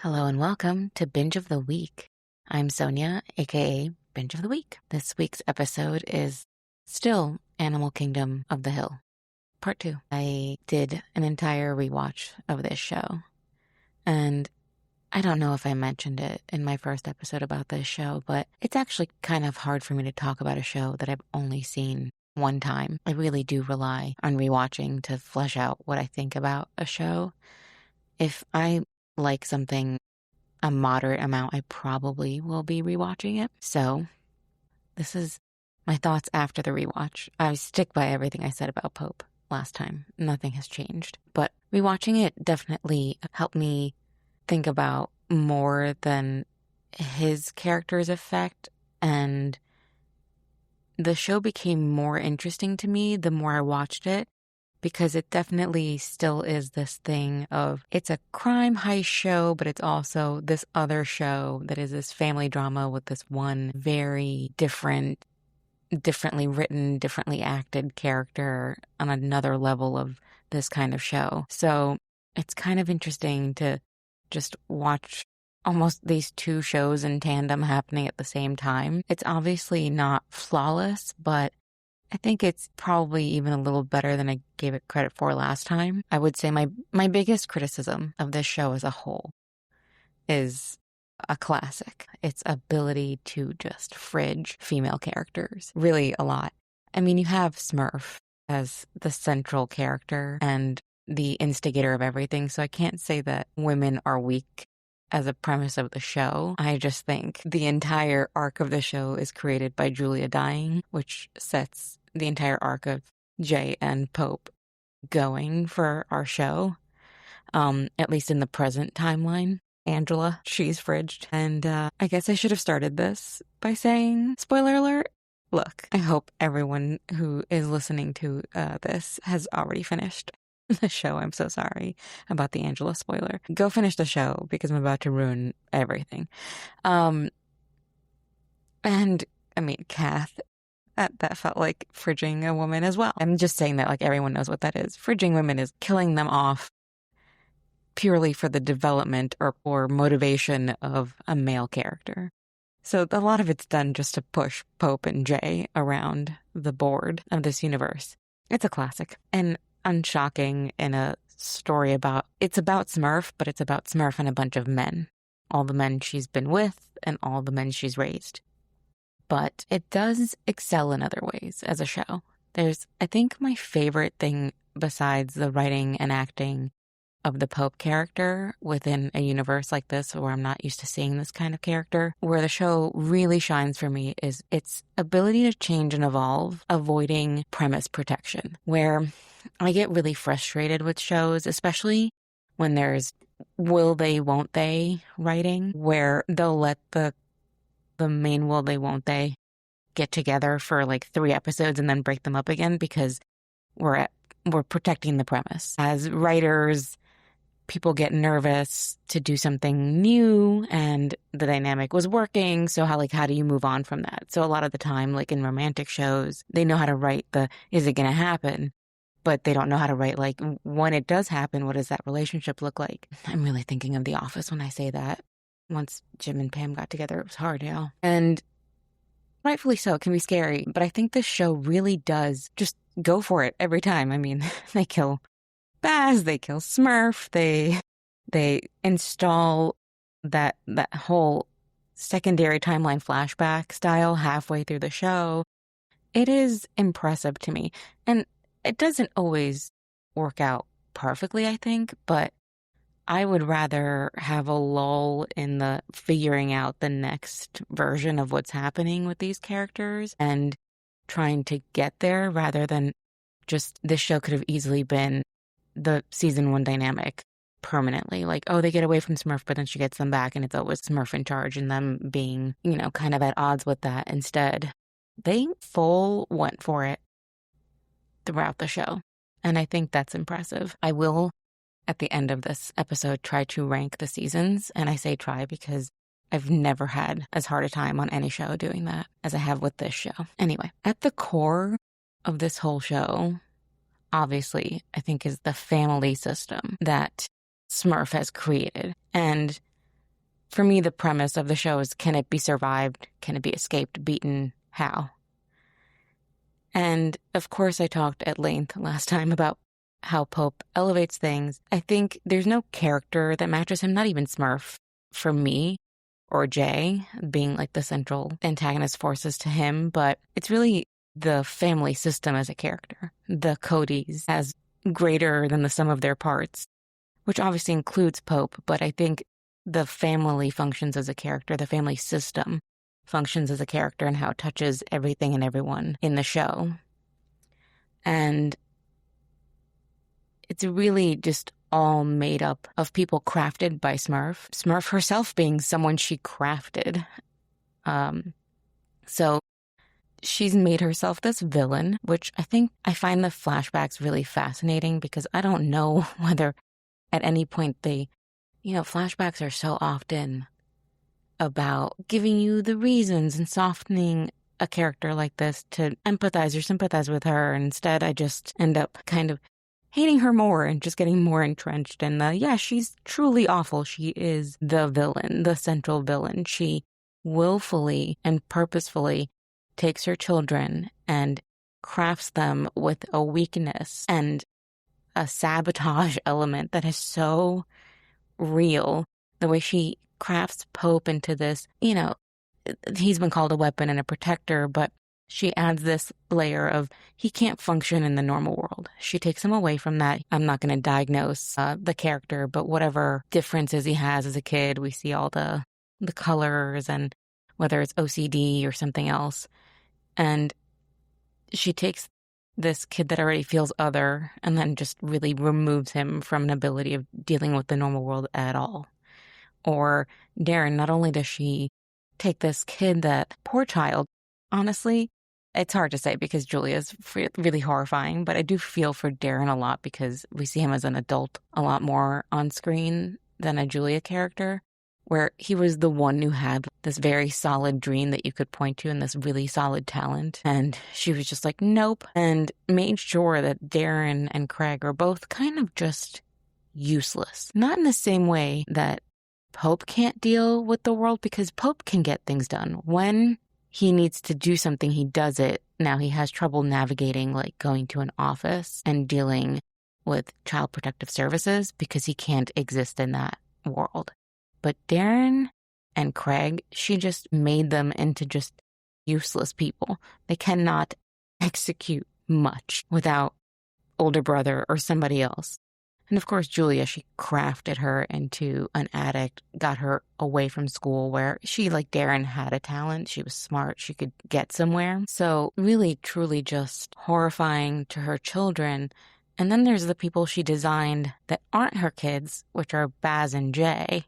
Hello and welcome to Binge of the Week. I'm Sonia, aka Binge of the Week. This week's episode is still Animal Kingdom of the Hill, Part 2. I did an entire rewatch of this show, and I don't know if I mentioned it in my first episode about this show, but it's actually kind of hard for me to talk about a show that I've only seen one time. I really do rely on rewatching to flesh out what I think about a show. If I like something a moderate amount, I probably will be rewatching it. So this is my thoughts after the rewatch. I stick by everything I said about Pope last time. Nothing has changed. But rewatching it definitely helped me think about more than his character's effect, and the show became more interesting to me the more I watched it, because it definitely still is this thing of it's a crime heist show, but it's also this other show that is this family drama with this one very differently written, differently acted character on another level of this kind of show. So it's kind of interesting to just watch almost these two shows in tandem happening at the same time. It's obviously not flawless, but I think it's probably even a little better than I gave it credit for last time. I would say my biggest criticism of this show as a whole is a classic. Its ability to just fridge female characters really a lot. I mean, you have Smurf as the central character and the instigator of everything, so I can't say that women are weak as a premise of the show. I just think the entire arc of the show is created by Julia dying, which sets the entire arc of Jay and Pope going for our show, at least in the present timeline. Angela, she's fridged. And I guess I should have started this by saying, spoiler alert, look, I hope everyone who is listening to this has already finished the show. I'm so sorry about the Angela spoiler. Go finish the show because I'm about to ruin everything. And I mean, Kath, that felt like fridging a woman as well. I'm just saying that like everyone knows what that is. Fridging women is killing them off purely for the development or motivation of a male character. So a lot of it's done just to push Pope and Jay around the board of this universe. It's a classic and unshocking in a story it's about Smurf, but it's about Smurf and a bunch of men. All the men she's been with and all the men she's raised. But it does excel in other ways as a show. I think my favorite thing besides the writing and acting of the Pope character within a universe like this where I'm not used to seeing this kind of character, where the show really shines for me is its ability to change and evolve, avoiding premise protection, where I get really frustrated with shows, especially when there's will they, won't they writing, where they'll let the main will they, won't they get together for like 3 episodes and then break them up again because we're protecting the premise. As writers, people get nervous to do something new and the dynamic was working. So how do you move on from that? So a lot of the time, like in romantic shows, they know how to write is it going to happen? But they don't know how to write, like, when it does happen, what does that relationship look like? I'm really thinking of The Office when I say that. Once Jim and Pam got together, it was hard, yeah. And rightfully so, it can be scary. But I think this show really does just go for it every time. I mean, they kill Baz, they kill Smurf, they install that whole secondary timeline flashback style halfway through the show. It is impressive to me. And it doesn't always work out perfectly, I think, but I would rather have a lull in the figuring out the next version of what's happening with these characters and trying to get there rather than just this show could have easily been the season 1 dynamic permanently. Like, oh, they get away from Smurf, but then she gets them back and it's always Smurf in charge and them being, kind of at odds with that. Instead, they went for it throughout the show. And I think that's impressive. I will, at the end of this episode, try to rank the seasons. And I say try because I've never had as hard a time on any show doing that as I have with this show. Anyway, at the core of this whole show, obviously, I think is the family system that Smurf has created. And for me, the premise of the show is, can it be survived? Can it be escaped, beaten? How? And of course, I talked at length last time about how Pope elevates things. I think there's no character that matches him, not even Smurf for me, or Jay being like the central antagonist forces to him, but it's really the family system as a character, the Codys as greater than the sum of their parts, which obviously includes Pope, but I think the family functions as a character, the family system functions as a character, and how it touches everything and everyone in the show. And it's really just all made up of people crafted by Smurf. Smurf herself being someone she crafted. So she's made herself this villain, which I find the flashbacks really fascinating, because I don't know whether at any point flashbacks are so often about giving you the reasons and softening a character like this to empathize or sympathize with her. And instead, I just end up kind of hating her more and just getting more entrenched in she's truly awful. She is the villain, the central villain. She willfully and purposefully takes her children and crafts them with a weakness and a sabotage element that is so real. The way she crafts Pope into this, he's been called a weapon and a protector, but she adds this layer of he can't function in the normal world. She takes him away from that. I'm not going to diagnose the character, but whatever differences he has as a kid, we see all the colors, and whether it's OCD or something else. And she takes this kid that already feels other and then just really removes him from an ability of dealing with the normal world at all. Or Darren, not only does she take this kid, that poor child, honestly, it's hard to say because Julia's really horrifying, but I do feel for Darren a lot because we see him as an adult a lot more on screen than a Julia character, where he was the one who had this very solid dream that you could point to and this really solid talent. And she was just like, nope, and made sure that Darren and Craig are both kind of just useless. Not in the same way that Pope can't deal with the world, because Pope can get things done. When he needs to do something, he does it. Now he has trouble navigating, like going to an office and dealing with Child Protective Services because he can't exist in that world. But Darren and Craig, she just made them into just useless people. They cannot execute much without older brother or somebody else. And of course, Julia, she crafted her into an addict, got her away from school where she, like Darren, had a talent. She was smart. She could get somewhere. So really, truly just horrifying to her children. And then there's the people she designed that aren't her kids, which are Baz and Jay.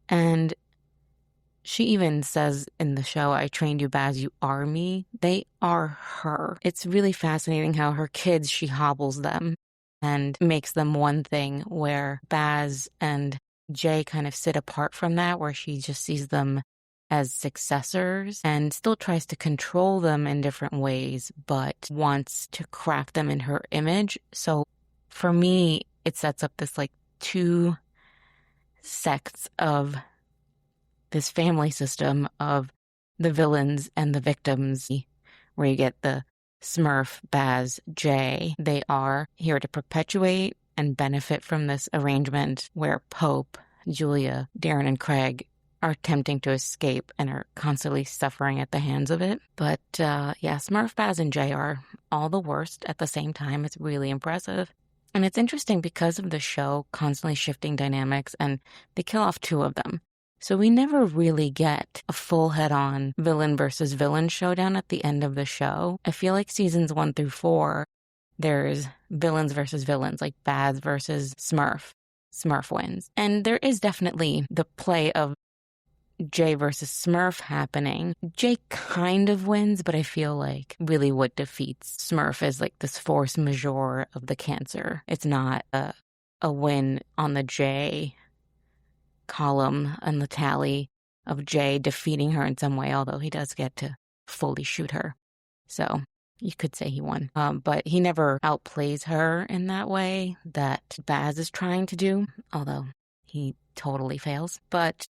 And she even says in the show, I trained you, Baz, you are me. They are her. It's really fascinating how her kids, she hobbles them and makes them one thing, where Baz and Jay kind of sit apart from that, where she just sees them as successors and still tries to control them in different ways, but wants to craft them in her image. So for me, it sets up this like two sects of this family system of the villains and the victims, where you get the Smurf, Baz, Jay. They are here to perpetuate and benefit from this arrangement where Pope, Julia, Darren, and Craig are attempting to escape and are constantly suffering at the hands of it. But Smurf, Baz, and Jay are all the worst at the same time. It's really impressive. And it's interesting because of the show constantly shifting dynamics, and they kill off two of them. So we never really get a full head-on villain versus villain showdown at the end of the show. I feel like seasons 1 through 4, there's villains versus villains, like Baz versus Smurf. Smurf wins. And there is definitely the play of Jay versus Smurf happening. Jay kind of wins, but I feel like really what defeats Smurf is like this force majeure of the cancer. It's not a win on the Jay column and the tally of Jay defeating her in some way, although he does get to fully shoot her. So you could say he won. But he never outplays her in that way that Baz is trying to do, although he totally fails. But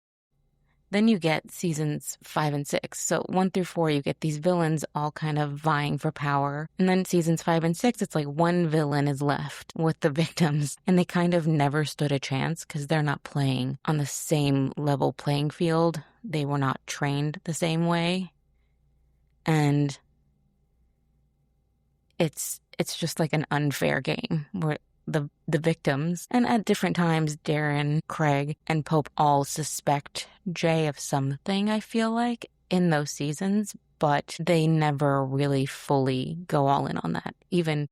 Then you get seasons 5 and 6. So 1 through 4, you get these villains all kind of vying for power. And then seasons 5 and 6, it's like one villain is left with the victims. And they kind of never stood a chance because they're not playing on the same level playing field. They were not trained the same way. And it's just like an unfair game where the victims, and at different times, Darren, Craig, and Pope all suspect Jay of something, I feel like, in those seasons, but they never really fully go all in on that. Even,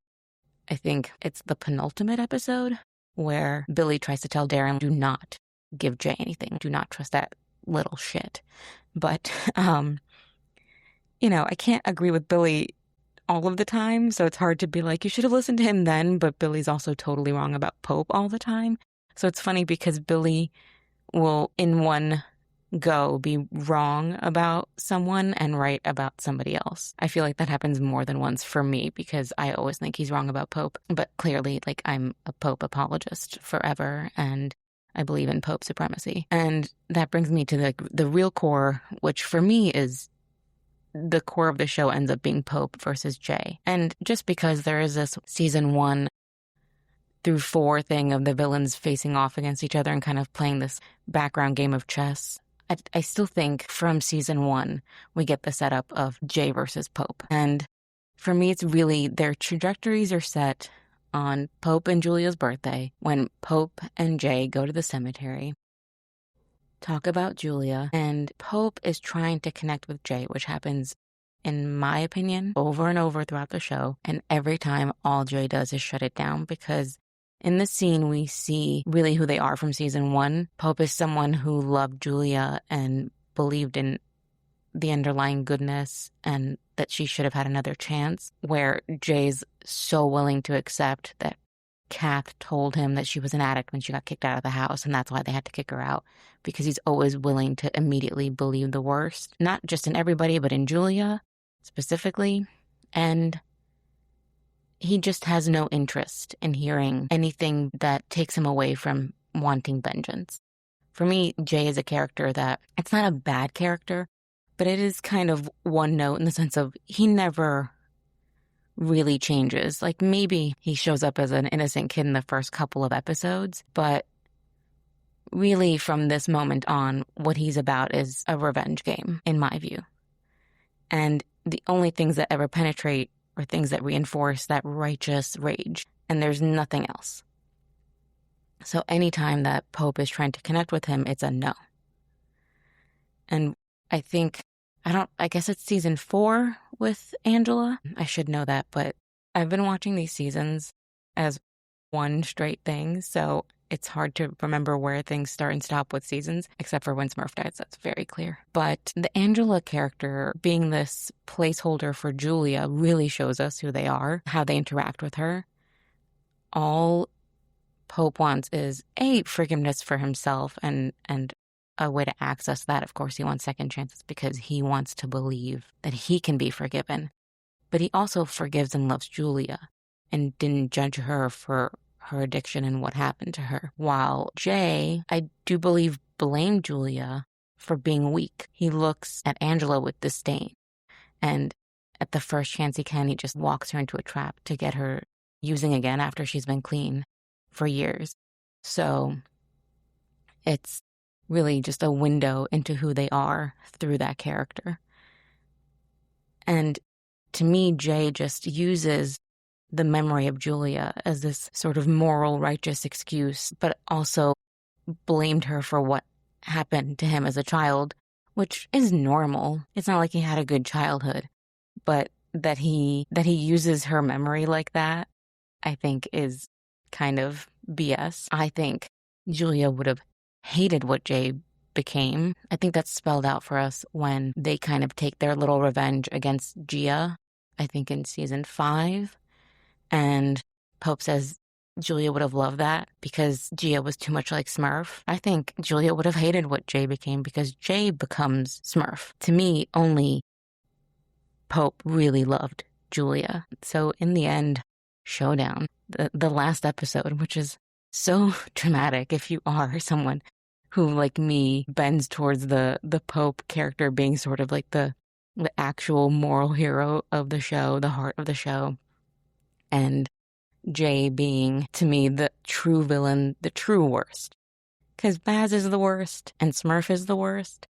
I think it's the penultimate episode where Billy tries to tell Darren, do not give Jay anything. Do not trust that little shit. But, I can't agree with Billy all of the time, so it's hard to be like, you should have listened to him then, but Billy's also totally wrong about Pope all the time. So it's funny because Billy will, in one go, be wrong about someone and right about somebody else. I feel like that happens more than once for me because I always think he's wrong about Pope. But clearly, like, I'm a Pope apologist forever, and I believe in Pope supremacy. And that brings me to the real core, which for me is the core of the show ends up being Pope versus Jay. And just because there is this season 1 through 4 thing of the villains facing off against each other and kind of playing this background game of chess, I still think from season 1, we get the setup of Jay versus Pope. And for me, it's really their trajectories are set on Pope and Julia's birthday when Pope and Jay go to the cemetery, talk about Julia, and Pope is trying to connect with Jay, which happens, in my opinion, over and over throughout the show. And every time, all Jay does is shut it down because in this scene, we see really who they are from season 1. Pope is someone who loved Julia and believed in the underlying goodness and that she should have had another chance, where Jay's so willing to accept that Kath told him that she was an addict when she got kicked out of the house, and that's why they had to kick her out, because he's always willing to immediately believe the worst, not just in everybody, but in Julia specifically. And he just has no interest in hearing anything that takes him away from wanting vengeance. For me, Jay is a character that, it's not a bad character, but it is kind of one note in the sense of he never really changes. Like, maybe he shows up as an innocent kid in the first couple of episodes, but really from this moment on, what he's about is a revenge game, in my view. And the only things that ever penetrate are things that reinforce that righteous rage, and there's nothing else. So anytime that Pope is trying to connect with him, it's a no. And I think, I guess it's season 4 with Angela. I should know that, but I've been watching these seasons as one straight thing, so it's hard to remember where things start and stop with seasons, except for when Smurf dies, that's very clear. But the Angela character being this placeholder for Julia really shows us who they are, how they interact with her. All Pope wants is, A, forgiveness for himself, and a way to access that. Of course, he wants second chances because he wants to believe that he can be forgiven. But he also forgives and loves Julia and didn't judge her for her addiction and what happened to her. While Jay, I do believe, blamed Julia for being weak. He looks at Angela with disdain. And at the first chance he can, he just walks her into a trap to get her using again after she's been clean for years. So it's really just a window into who they are through that character. And to me, Jay just uses the memory of Julia as this sort of moral, righteous excuse, but also blamed her for what happened to him as a child, which is normal. It's not like he had a good childhood, but that he uses her memory like that, I think is kind of BS. I think Julia would have hated what Jay became. I think that's spelled out for us when they kind of take their little revenge against Gia, I think in season 5. And Pope says Julia would have loved that because Gia was too much like Smurf. I think Julia would have hated what Jay became because Jay becomes Smurf. To me, only Pope really loved Julia. So in the end, showdown, the last episode, which is so dramatic if you are someone who, like me, bends towards the Pope character being sort of like the actual moral hero of the show, the heart of the show, and Jay being, to me, the true villain, the true worst. Because Baz is the worst, and Smurf is the worst,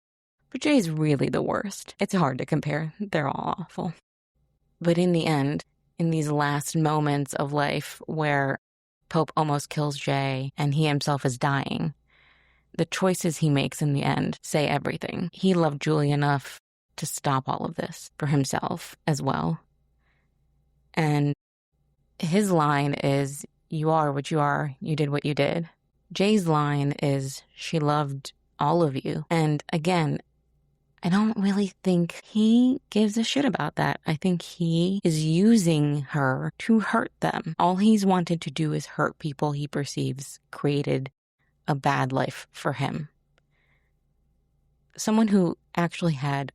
but Jay's really the worst. It's hard to compare. They're all awful. But in the end, in these last moments of life where Pope almost kills Jay and he himself is dying, the choices he makes in the end say everything. He loved Julie enough to stop all of this for himself as well. And his line is, "You are what you are, you did what you did." Jay's line is, "She loved all of you." And again, I don't really think he gives a shit about that. I think he is using her to hurt them. All he's wanted to do is hurt people he perceives created a bad life for him. Someone who actually had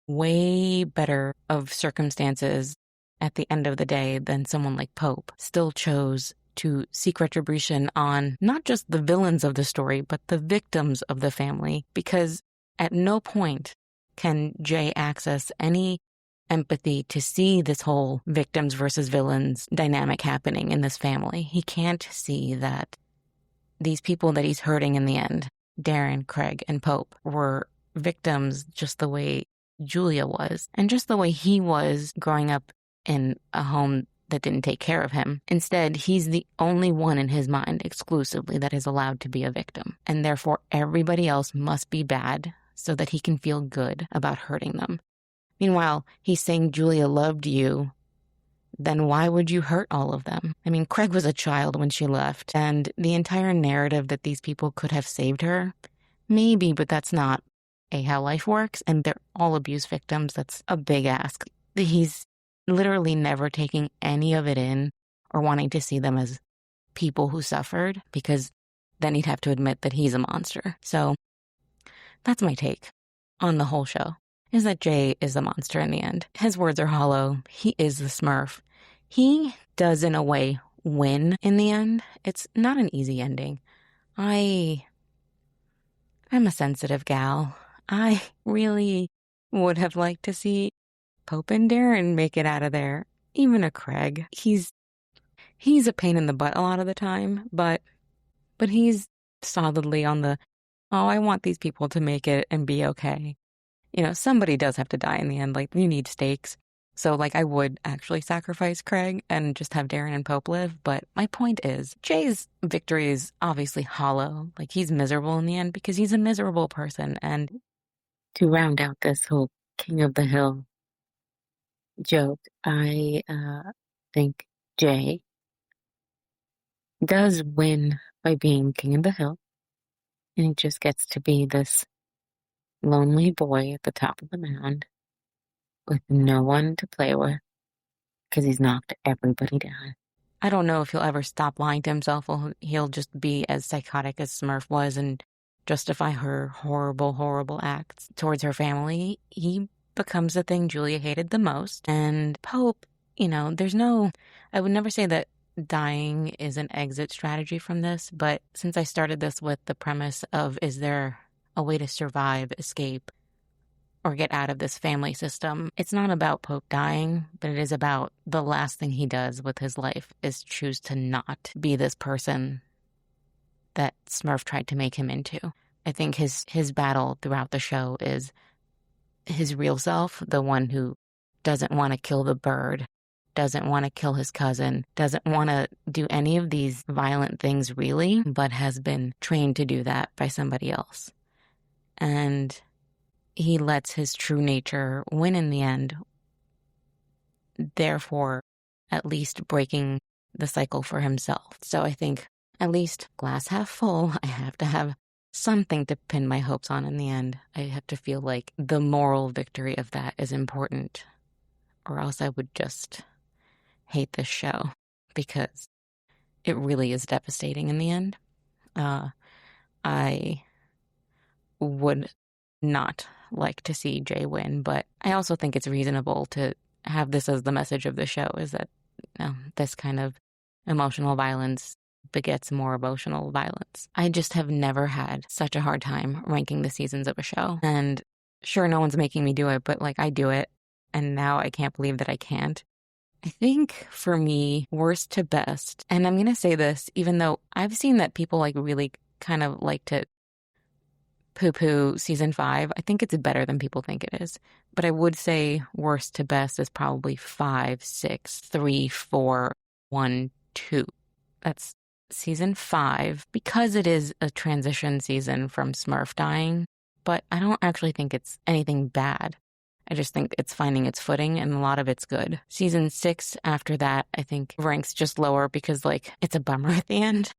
way better of circumstances at the end of the day than someone like Pope still chose to seek retribution on not just the villains of the story, but the victims of the family, because at no point can Jay access any empathy to see this whole victims versus villains dynamic happening in this family. He can't see that these people that he's hurting in the end, Darren, Craig, and Pope, were victims just the way Julia was, and just the way he was growing up in a home that didn't take care of him. Instead, he's the only one in his mind exclusively that is allowed to be a victim, and therefore everybody else must be bad so that he can feel good about hurting them. Meanwhile, he's saying Julia loved you. Then why would you hurt all of them? I mean, Craig was a child when she left, and the entire narrative that these people could have saved her, maybe, but that's not how life works, and they're all abuse victims. That's a big ask. He's literally never taking any of it in or wanting to see them as people who suffered, because then he'd have to admit that he's a monster. So that's my take on the whole show, is that Jay is a monster in the end. His words are hollow. He is the Smurf. He does, in a way, win in the end. It's not an easy ending. I'm a sensitive gal. I really would have liked to see Pope and Darren make it out of there. Even a Craig. He's a pain in the butt a lot of the time, but he's solidly on the, oh, I want these people to make it and be okay. You know, somebody does have to die in the end. Like, you need stakes. So, like, I would actually sacrifice Craig and just have Darren and Pope live. But my point is, Jay's victory is obviously hollow. Like, he's miserable in the end because he's a miserable person. And to round out this whole King of the Hill joke, I think Jay does win by being King of the Hill. And he just gets to be this lonely boy at the top of the mound with no one to play with because he's knocked everybody down. I don't know if he'll ever stop lying to himself, or he'll just be as psychotic as Smurf was and justify her horrible, horrible acts towards her family. He becomes the thing Julia hated the most. And Pope, you know, I would never say that dying is an exit strategy from this, but since I started this with the premise of, is there a way to survive, escape, or get out of this family system, it's not about Pope dying, but it is about the last thing he does with his life is choose to not be this person that Smurf tried to make him into. I think his battle throughout the show is his real self, the one who doesn't want to kill the bird, doesn't want to kill his cousin, doesn't want to do any of these violent things really, but has been trained to do that by somebody else. And he lets his true nature win in the end, therefore at least breaking the cycle for himself. So I think at least glass half full, I have to have something to pin my hopes on in the end. I have to feel like the moral victory of that is important, or else I would just hate this show because it really is devastating in the end. I would not like to see Jay win, but I also think it's reasonable to have this as the message of the show, is that this kind of emotional violence begets more emotional violence. I just have never had such a hard time ranking the seasons of a show. And sure, no one's making me do it, but like I do it. And now I can't believe that I can't. I think for me, worst to best, and I'm going to say this, even though I've seen that people like really kind of like to poo-poo season 5. I think it's better than people think it is. But I would say worst to best is probably 5, 6, 3, 4, 1, 2. That's season 5, because it is a transition season from Smurf dying. But I don't actually think it's anything bad. I just think it's finding its footing, and a lot of it's good. Season 6 after that, I think, ranks just lower because, like, it's a bummer at the end.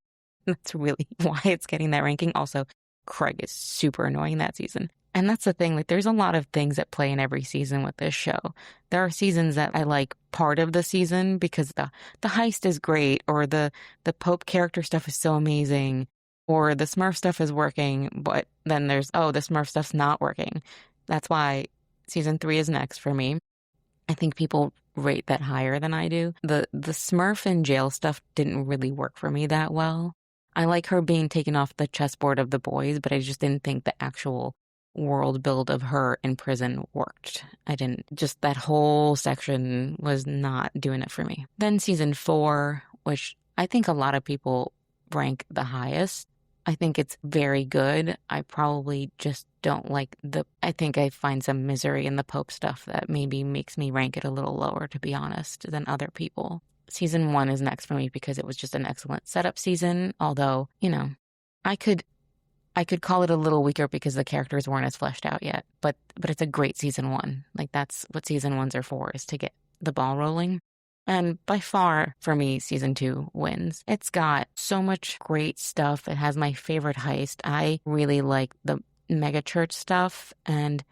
That's really why it's getting that ranking. Also, Craig is super annoying that season. And that's the thing, like there's a lot of things at play in every season with this show. There are seasons that I like part of the season because the heist is great, or the Pope character stuff is so amazing, or the Smurf stuff is working, but then there's, the Smurf stuff's not working. That's why season 3 is next for me. I think people rate that higher than I do. The Smurf in jail stuff didn't really work for me that well. I like her being taken off the chessboard of the boys, but I just didn't think the actual world build of her in prison worked. That whole section was not doing it for me. Then season 4, which I think a lot of people rank the highest. I think it's very good. I probably just don't like I think I find some misery in the Pope stuff that maybe makes me rank it a little lower, to be honest, than other people. Season 1 is next for me because it was just an excellent setup season, although, I could call it a little weaker because the characters weren't as fleshed out yet, but it's a great season 1. Like that's what season 1s are for, is to get the ball rolling. And by far, for me, season 2 wins. It's got so much great stuff. It has my favorite heist. I really like the mega church stuff, and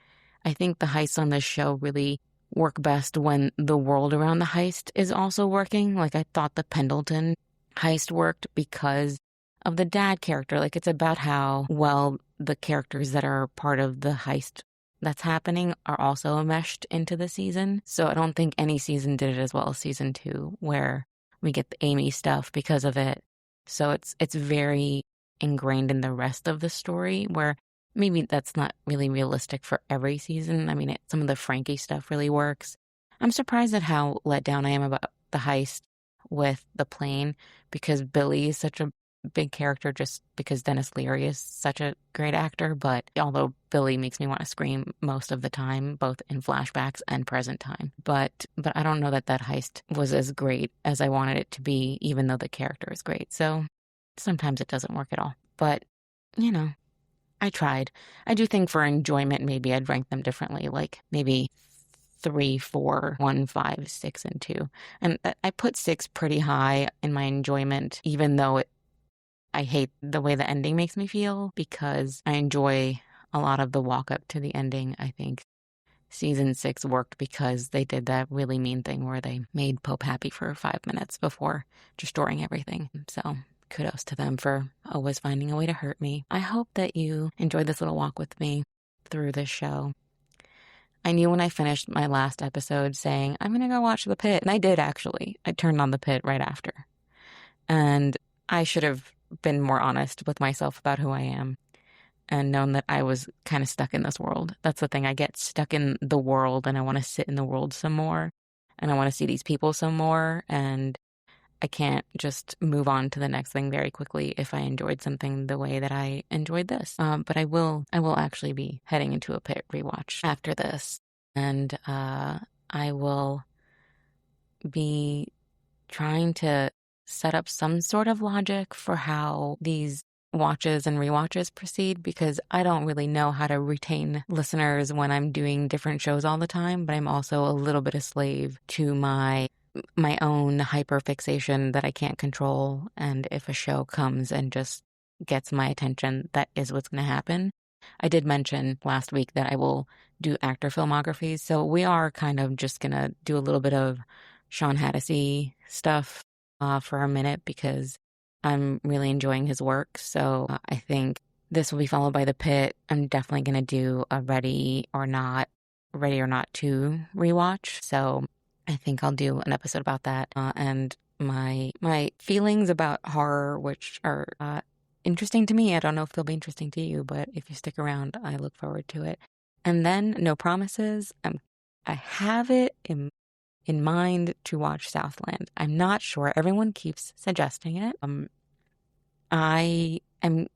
I think the heists on this show really work best when the world around the heist is also working. Like I thought the Pendleton heist worked because of the dad character. Like it's about how well the characters that are part of the heist that's happening are also enmeshed into the season. So I don't think any season did it as well as season 2, where we get the Amy stuff because of it. So it's very ingrained in the rest of the story, where maybe that's not really realistic for every season. I mean, some of the Frankie stuff really works. I'm surprised at how let down I am about the heist with the plane, because Billy is such a big character, just because Dennis Leary is such a great actor. But although Billy makes me want to scream most of the time, both in flashbacks and present time. But I don't know that heist was as great as I wanted it to be, even though the character is great. So sometimes it doesn't work at all. But, I tried. I do think for enjoyment, maybe I'd rank them differently, like maybe 3, 4, 1, 5, 6, and 2. And I put 6 pretty high in my enjoyment, even though I hate the way the ending makes me feel, because I enjoy a lot of the walk up to the ending. I think season 6 worked because they did that really mean thing where they made Pope happy for 5 minutes before destroying everything. So kudos to them for always finding a way to hurt me. I hope that you enjoyed this little walk with me through this show. I knew when I finished my last episode saying, I'm going to go watch The Pit. And I did, actually. I turned on The Pit right after. And I should have been more honest with myself about who I am and known that I was kind of stuck in this world. That's the thing. I get stuck in the world, and I want to sit in the world some more, and I want to see these people some more, and I can't just move on to the next thing very quickly if I enjoyed something the way that I enjoyed this. But I will actually be heading into a Pit rewatch after this, and I will be trying to set up some sort of logic for how these watches and rewatches proceed, because I don't really know how to retain listeners when I'm doing different shows all the time, but I'm also a little bit a slave to my own hyperfixation that I can't control. And if a show comes and just gets my attention, that is what's going to happen. I did mention last week that I will do actor filmographies, so we are kind of just going to do a little bit of Sean Hattasy stuff for a minute, because I'm really enjoying his work. So I think this will be followed by The Pit. I'm definitely going to do a Ready or Not 2 rewatch. So I think I'll do an episode about that. And my feelings about horror, which are interesting to me. I don't know if they'll be interesting to you, but if you stick around, I look forward to it. And then No Promises. I have it in mind to watch Southland. I'm not sure. Everyone keeps suggesting it. I am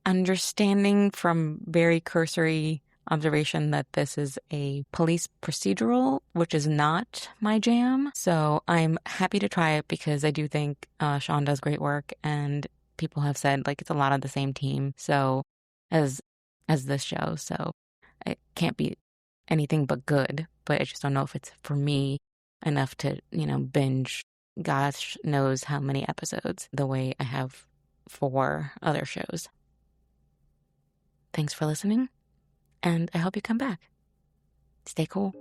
understanding from very cursory observation that this is a police procedural, which is not my jam. So I'm happy to try it because I do think Sean does great work, and people have said like it's a lot of the same team. So as this show, so it can't be anything but good. But I just don't know if it's for me enough to binge. Gosh knows how many episodes the way I have for other shows. Thanks for listening, and I hope you come back. Stay cool.